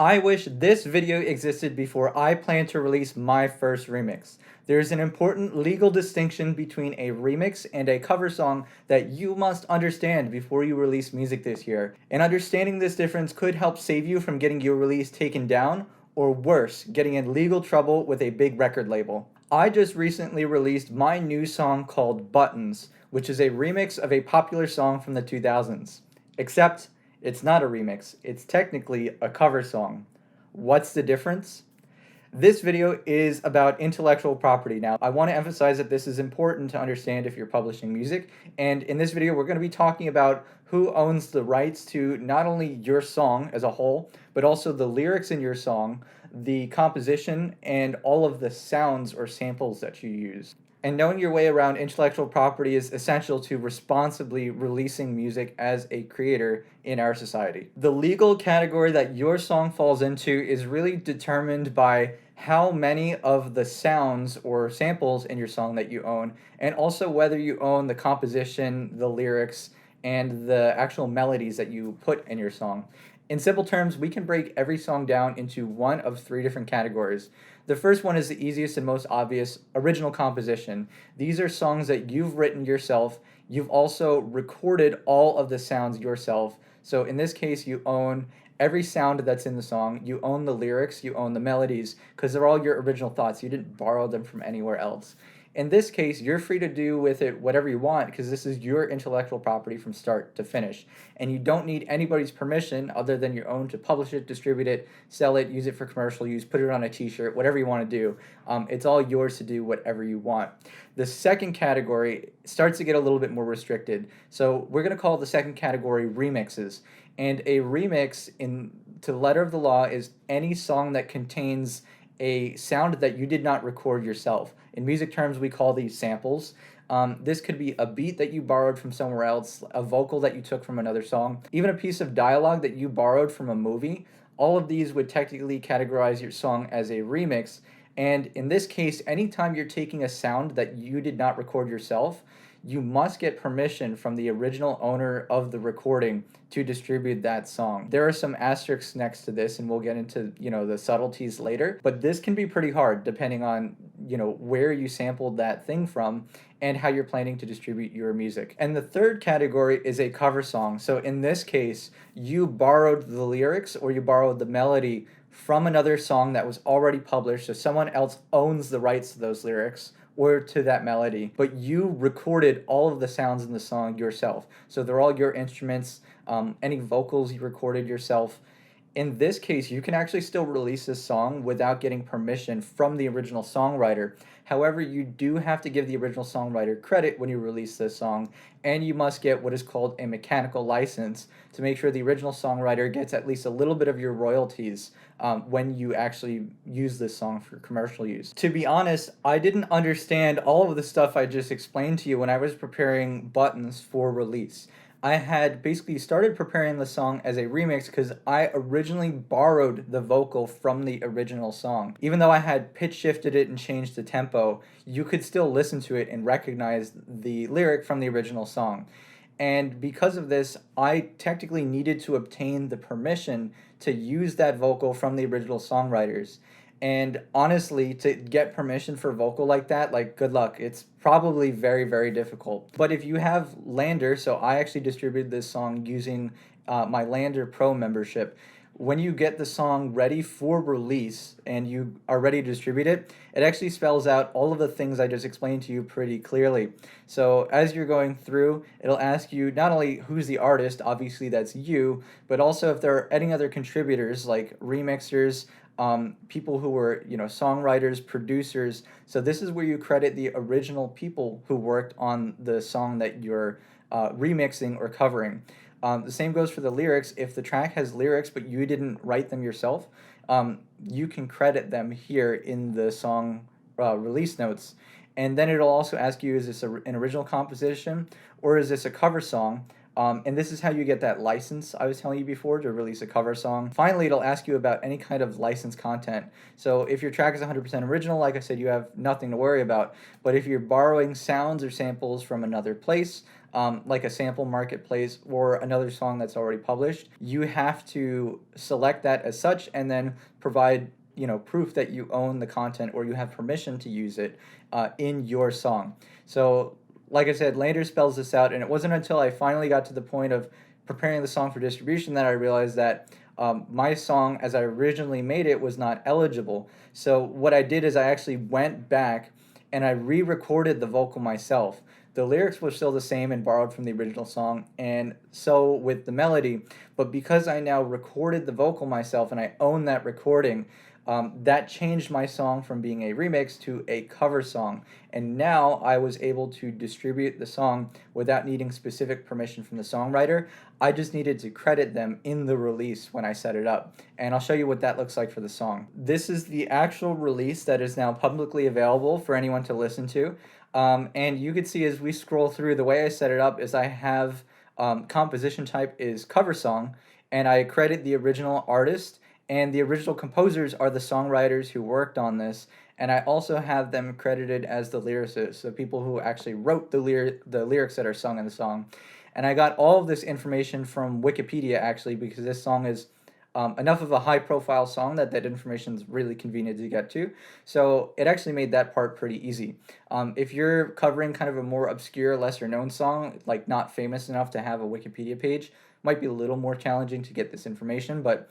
I wish this video existed before I plan to release my first remix. There's an important legal distinction between a remix and a cover song that you must understand before you release music this year. And understanding this difference could help save you from getting your release taken down, or worse, getting in legal trouble with a big record label. I just recently released my new song called Buttons, which is a remix of a popular song from the 2000s. Except, it's not a remix, it's technically a cover song. What's the difference? This video is about intellectual property. Now, I want to emphasize that this is important to understand if you're publishing music, and in this video we're going to be talking about who owns the rights to not only your song as a whole, but also the lyrics in your song, the composition, and all of the sounds or samples that you use. And knowing your way around intellectual property is essential to responsibly releasing music as a creator in our society. The legal category that your song falls into is really determined by how many of the sounds or samples in your song that you own, and also whether you own the composition, the lyrics, and the actual melodies that you put in your song. In simple terms, we can break every song down into one of three different categories. The first one is the easiest and most obvious, original composition. These are songs that you've written yourself. You've also recorded all of the sounds yourself. So in this case, you own every sound that's in the song. You own the lyrics, you own the melodies, because they're all your original thoughts. You didn't borrow them from anywhere else. In this case, you're free to do with it whatever you want because this is your intellectual property from start to finish. And you don't need anybody's permission other than your own to publish it, distribute it, sell it, use it for commercial use, put it on a t-shirt, whatever you want to do. It's all yours to do whatever you want. The second category starts to get a little bit more restricted. So we're going to call the second category remixes. And a remix, to the letter of the law, is any song that contains a sound that you did not record yourself. In music terms, we call these samples. This could be a beat that you borrowed from somewhere else, a vocal that you took from another song, even a piece of dialogue that you borrowed from a movie. All of these would technically categorize your song as a remix. And in this case, anytime you're taking a sound that you did not record yourself, you must get permission from the original owner of the recording to distribute that song. There are some asterisks next to this, and we'll get into, the subtleties later, but this can be pretty hard depending on, where you sampled that thing from and how you're planning to distribute your music. And the third category is a cover song. So in this case, you borrowed the lyrics or you borrowed the melody from another song that was already published, so someone else owns the rights to those lyrics or to that melody, but you recorded all of the sounds in the song yourself. So they're all your instruments, any vocals you recorded yourself. In this case, you can actually still release this song without getting permission from the original songwriter. However, you do have to give the original songwriter credit when you release this song, and you must get what is called a mechanical license to make sure the original songwriter gets at least a little bit of your royalties when you actually use this song for commercial use. To be honest, I didn't understand all of the stuff I just explained to you when I was preparing Buttons for release. I had basically started preparing the song as a remix because I originally borrowed the vocal from the original song. Even though I had pitch shifted it and changed the tempo, you could still listen to it and recognize the lyric from the original song. And because of this, I technically needed to obtain the permission to use that vocal from the original songwriters. And honestly, to get permission for vocal like that, good luck. It's probably very, very difficult. But if you have LANDR, so I actually distributed this song using my LANDR Pro membership. When you get the song ready for release and you are ready to distribute it, it actually spells out all of the things I just explained to you pretty clearly. So as you're going through, it'll ask you not only who's the artist, obviously that's you, but also if there are any other contributors like remixers, people who were, songwriters, producers. So this is where you credit the original people who worked on the song that you're remixing or covering. The same goes for the lyrics. If the track has lyrics but you didn't write them yourself, you can credit them here in the song release notes. And then it'll also ask you, is this an original composition or is this a cover song? And this is how you get that license I was telling you before to release a cover song. Finally, it'll ask you about any kind of licensed content. So if your track is 100% original, like I said, you have nothing to worry about. But if you're borrowing sounds or samples from another place, like a sample marketplace or another song that's already published, you have to select that as such and then provide proof that you own the content or you have permission to use it in your song. So like I said, LANDR spells this out, and it wasn't until I finally got to the point of preparing the song for distribution that I realized that my song, as I originally made it, was not eligible. So what I did is I actually went back and I re-recorded the vocal myself. The lyrics were still the same and borrowed from the original song, and so with the melody. But because I now recorded the vocal myself and I own that recording, that changed my song from being a remix to a cover song. And now I was able to distribute the song without needing specific permission from the songwriter. I just needed to credit them in the release when I set it up. And I'll show you what that looks like for the song. This is the actual release that is now publicly available for anyone to listen to. And you can see as we scroll through, the way I set it up is I have composition type is cover song, and I credit the original artist, and the original composers are the songwriters who worked on this, and I also have them credited as the lyricists, so people who actually wrote the lyrics that are sung in the song. And I got all of this information from Wikipedia, actually, because this song is enough of a high-profile song that information is really convenient to get to. So it actually made that part pretty easy. If you're covering kind of a more obscure, lesser-known song, like not famous enough to have a Wikipedia page, might be a little more challenging to get this information, but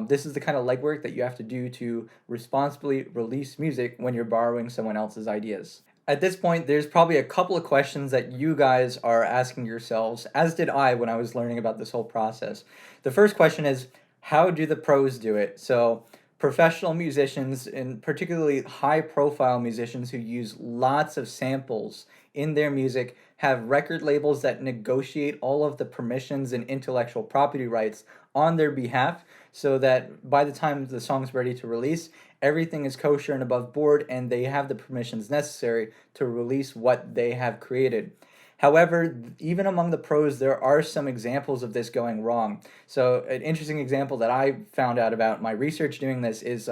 this is the kind of legwork that you have to do to responsibly release music when you're borrowing someone else's ideas. At this point, there's probably a couple of questions that you guys are asking yourselves, as did I when I was learning about this whole process. The first question is, how do the pros do it? So professional musicians, and particularly high-profile musicians who use lots of samples in their music, have record labels that negotiate all of the permissions and intellectual property rights on their behalf, so that by the time the song's ready to release, everything is kosher and above board, and they have the permissions necessary to release what they have created. However, even among the pros, there are some examples of this going wrong. So an interesting example that I found out about my research doing this is,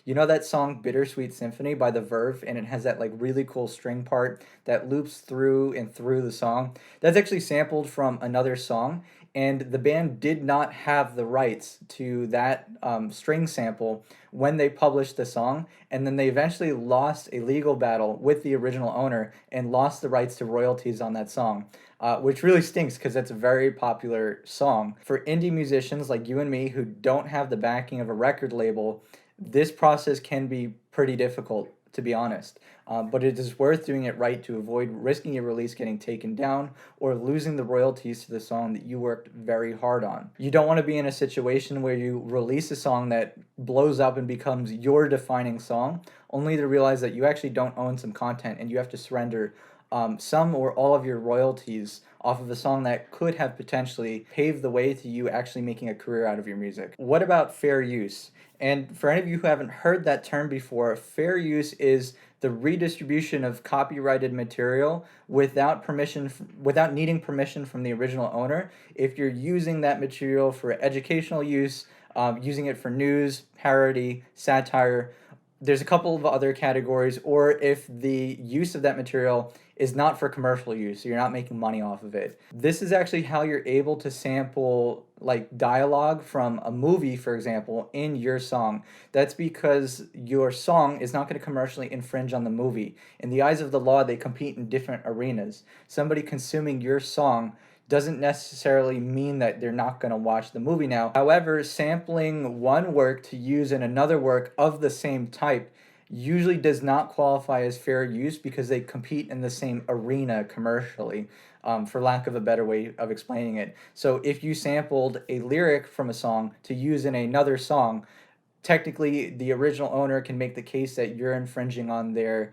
you know that song Bittersweet Symphony by The Verve, and it has that like really cool string part that loops through and through the song? That's actually sampled from another song, and the band did not have the rights to that string sample when they published the song, and then they eventually lost a legal battle with the original owner and lost the rights to royalties on that song, which really stinks because it's a very popular song. For indie musicians like you and me who don't have the backing of a record label, this process can be pretty difficult, to be honest. But it is worth doing it right to avoid risking your release getting taken down or losing the royalties to the song that you worked very hard on. You don't want to be in a situation where you release a song that blows up and becomes your defining song, only to realize that you actually don't own some content and you have to surrender some or all of your royalties off of a song that could have potentially paved the way to you actually making a career out of your music. What about fair use? And for any of you who haven't heard that term before, fair use is the redistribution of copyrighted material without permission, without needing permission from the original owner. If you're using that material for educational use, using it for news, parody, satire, there's a couple of other categories, or if the use of that material is not for commercial use, so you're not making money off of it. This is actually how you're able to sample like dialogue from a movie, for example, in your song. That's because your song is not going to commercially infringe on the movie. In the eyes of the law, they compete in different arenas. Somebody consuming your song doesn't necessarily mean that they're not going to watch the movie now. However, sampling one work to use in another work of the same type usually does not qualify as fair use because they compete in the same arena commercially, for lack of a better way of explaining it. So if you sampled a lyric from a song to use in another song, technically the original owner can make the case that you're infringing on their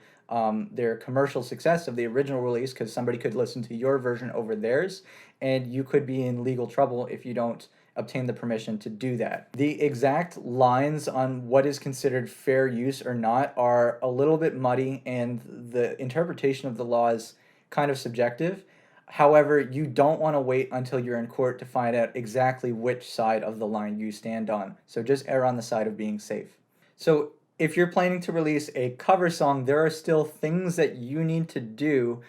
commercial success of the original release, because somebody could listen to your version over theirs, and you could be in legal trouble if you don't obtain the permission to do that. The exact lines on what is considered fair use or not are a little bit muddy, and the interpretation of the law is kind of subjective. However, you don't want to wait until you're in court to find out exactly which side of the line you stand on. So just err on the side of being safe. So if you're planning to release a cover song, there are still things that you need to do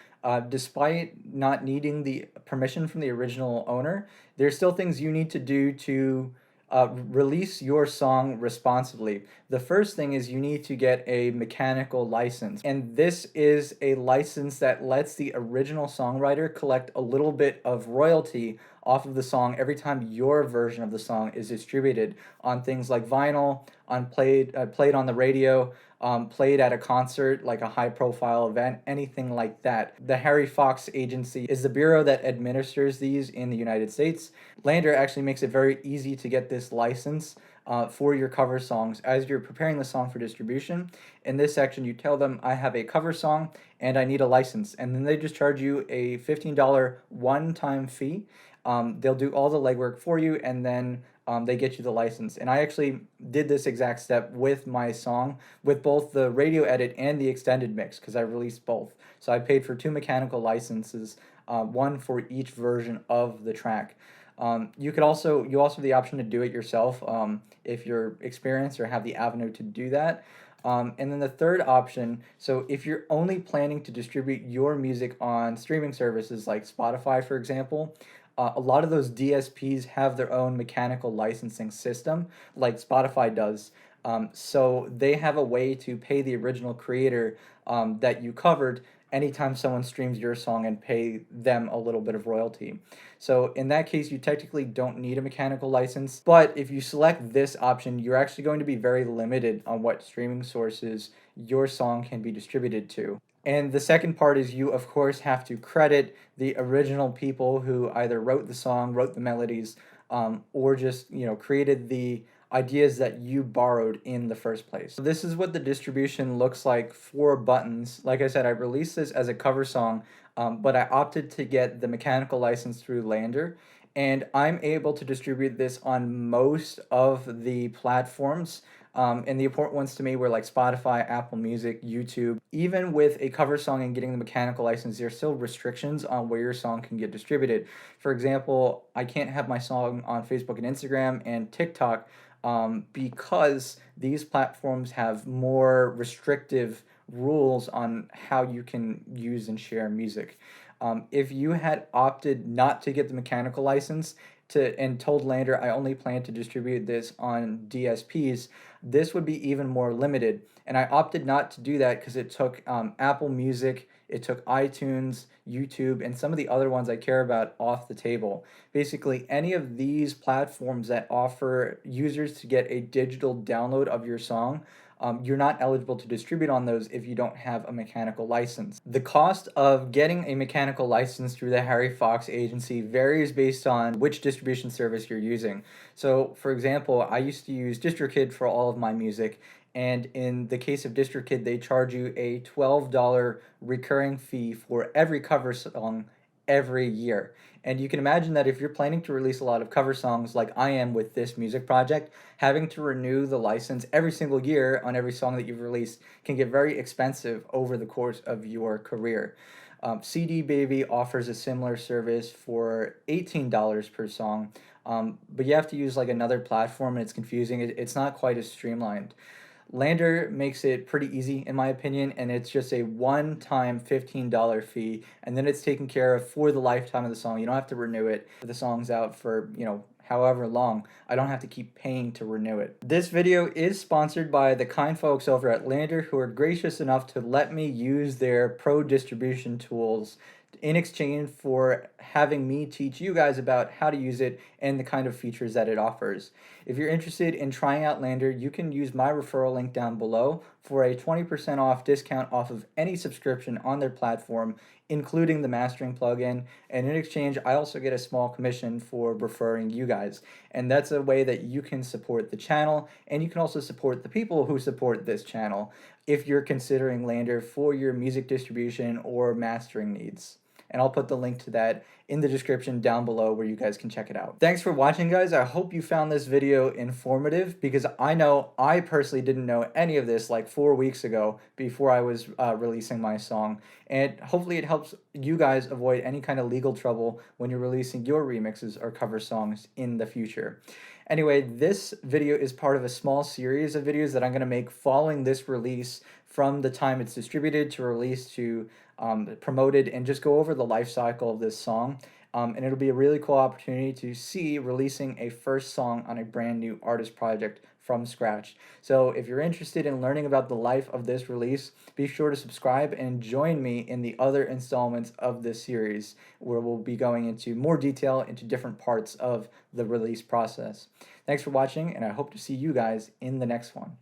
Despite not needing the permission from the original owner, there's still things you need to do to release your song responsibly. The first thing is you need to get a mechanical license, and this is a license that lets the original songwriter collect a little bit of royalty off of the song every time your version of the song is distributed on things like vinyl, on played on the radio, played at a concert, like a high profile event, anything like that. The Harry Fox Agency is the bureau that administers these in the United States. LANDR actually makes it very easy to get this license for your cover songs as you're preparing the song for distribution. In this section, you tell them, I have a cover song and I need a license. And then they just charge you a $15 one-time fee. They'll do all the legwork for you, and then they get you the license. And I actually did this exact step with my song, with both the radio edit and the extended mix, because I released both. So I paid for 2 mechanical licenses, one for each version of the track. You also have the option to do it yourself if you're experienced or have the avenue to do that. And then the third option, so if you're only planning to distribute your music on streaming services like Spotify, for example, a lot of those DSPs have their own mechanical licensing system, like Spotify does. So they have a way to pay the original creator that you covered anytime someone streams your song and pay them a little bit of royalty. So in that case, you technically don't need a mechanical license, but if you select this option, you're actually going to be very limited on what streaming sources your song can be distributed to. And the second part is you, of course, have to credit the original people who either wrote the song, wrote the melodies, or just, created the ideas that you borrowed in the first place. So this is what the distribution looks like for Buttons. Like I said, I released this as a cover song, but I opted to get the mechanical license through LANDR, and I'm able to distribute this on most of the platforms. And the important ones to me were like Spotify, Apple Music, YouTube. Even with a cover song and getting the mechanical license, there's still restrictions on where your song can get distributed. For example, I can't have my song on Facebook and Instagram and TikTok because these platforms have more restrictive rules on how you can use and share music. If you had opted not to get the mechanical license and told LANDR I only plan to distribute this on DSPs, this would be even more limited. And I opted not to do that because it took Apple Music, it took iTunes, YouTube, and some of the other ones I care about off the table. Basically, any of these platforms that offer users to get a digital download of your song, you're not eligible to distribute on those if you don't have a mechanical license. The cost of getting a mechanical license through the Harry Fox Agency varies based on which distribution service you're using. So, for example, I used to use DistroKid for all of my music, and in the case of DistroKid, they charge you a $12 recurring fee for every cover song every year. And you can imagine that if you're planning to release a lot of cover songs like I am with this music project, having to renew the license every single year on every song that you've released can get very expensive over the course of your career. CD Baby offers a similar service for $18 per song, but you have to use like another platform and it's confusing. It's not quite as streamlined. LANDR makes it pretty easy, in my opinion, and it's just a one-time $15 fee, and then it's taken care of for the lifetime of the song. You don't have to renew it. If the song's out for, however long, I don't have to keep paying to renew it. This video is sponsored by the kind folks over at LANDR who are gracious enough to let me use their pro distribution tools in exchange for having me teach you guys about how to use it and the kind of features that it offers. If you're interested in trying out LANDR, you can use my referral link down below for a 20% off discount off of any subscription on their platform, including the mastering plugin. And in exchange, I also get a small commission for referring you guys. And that's a way that you can support the channel, and you can also support the people who support this channel if you're considering LANDR for your music distribution or mastering needs. And I'll put the link to that in the description down below where you guys can check it out. Thanks for watching, guys. I hope you found this video informative, because I know I personally didn't know any of this like 4 weeks ago before I was releasing my song. And hopefully it helps you guys avoid any kind of legal trouble when you're releasing your remixes or cover songs in the future. Anyway, this video is part of a small series of videos that I'm going to make following this release, from the time it's distributed to release to promoted, and just go over the life cycle of this song. And it'll be a really cool opportunity to see releasing a first song on a brand new artist project from scratch. So if you're interested in learning about the life of this release, be sure to subscribe and join me in the other installments of this series, where we'll be going into more detail into different parts of the release process. Thanks for watching, and I hope to see you guys in the next one.